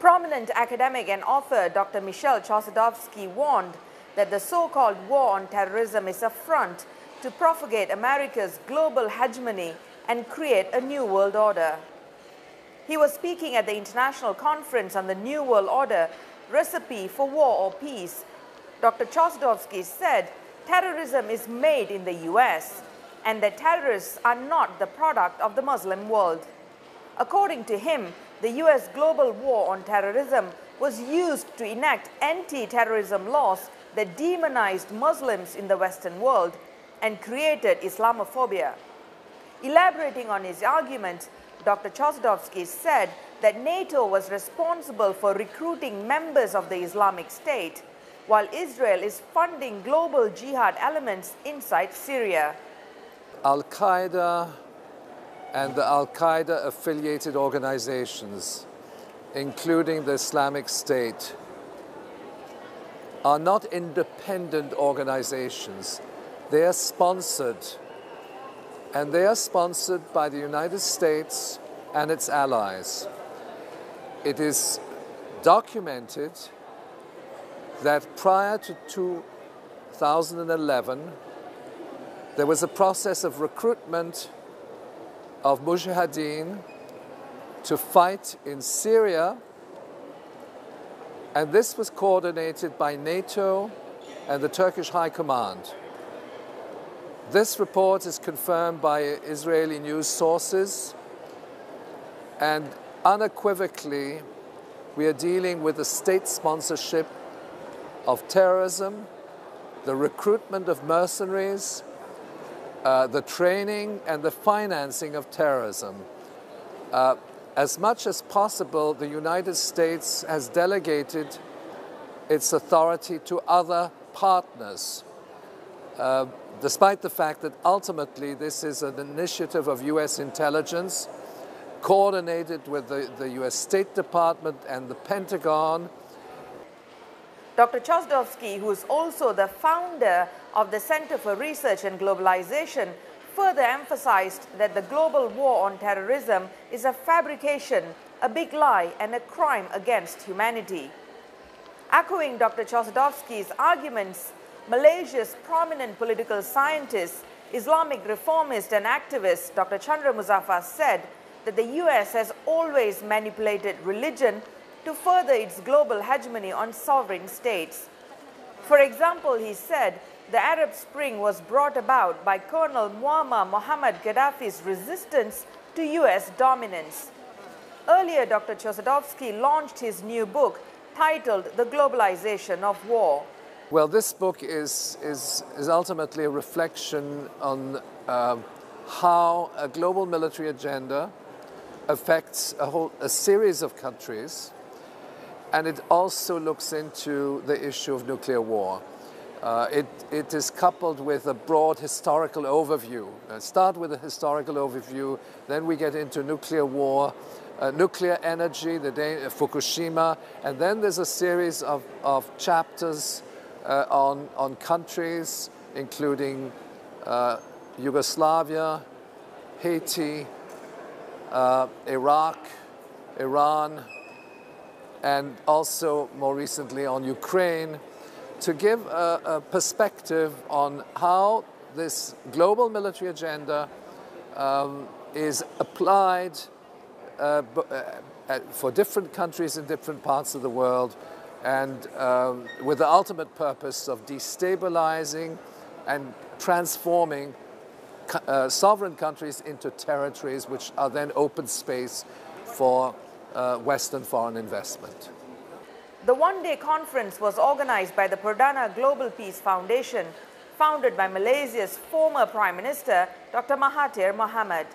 Prominent academic and author Dr. Michel Chossudovsky warned that the so-called war on terrorism is a front to propagate America's global hegemony and create a new world order. He was speaking at the International Conference on the New World Order, Recipe for War or Peace. Dr. Chossudovsky said terrorism is made in the US and that terrorists are not the product of the Muslim world. According to him, the US global war on terrorism was used to enact anti-terrorism laws that demonized Muslims in the Western world and created Islamophobia. Elaborating on his argument, Dr. Chossudovsky said that NATO was responsible for recruiting members of the Islamic State, while Israel is funding global jihad elements inside Syria. Al-Qaeda and the Al-Qaeda affiliated organizations, including the Islamic State, are not independent organizations. They are sponsored, and they are sponsored by the United States and its allies. It is documented that prior to 2011, there was a process of recruitment of mujahideen to fight in Syria, and this was coordinated by NATO and the Turkish High Command. This report is confirmed by Israeli news sources, and unequivocally we are dealing with the state sponsorship of terrorism, the recruitment of mercenaries, the training and the financing of terrorism. As much as possible, the United States has delegated its authority to other partners, despite the fact that ultimately this is an initiative of US intelligence, coordinated with the US State Department and the Pentagon. Dr. Chossudovsky, who is also the founder of the Center for Research and Globalization, further emphasized that the global war on terrorism is a fabrication, a big lie, and a crime against humanity. Echoing Dr. Chossudovsky's arguments, Malaysia's prominent political scientist, Islamic reformist and activist Dr. Chandra Muzaffar said that the US has always manipulated religion to further its global hegemony on sovereign states. For example, he said the Arab Spring was brought about by Colonel Muammar Mohammad Gaddafi's resistance to US dominance. Earlier, Dr. Chossudovsky launched his new book titled The Globalization of War. Well, this book is ultimately a reflection on how a global military agenda affects a series of countries, and it also looks into the issue of nuclear war. It is coupled with a broad historical overview. Start with a historical overview, then we get into nuclear war, nuclear energy, the day of Fukushima, and then there's a series of chapters on countries, including Yugoslavia, Haiti, Iraq, Iran, and also more recently on Ukraine, to give a perspective on how this global military agenda is applied for different countries in different parts of the world, and with the ultimate purpose of destabilizing and transforming sovereign countries into territories which are then open space for Western foreign investment. The one-day conference was organized by the Perdana Global Peace Foundation, founded by Malaysia's former Prime Minister, Dr. Mahathir Mohamad.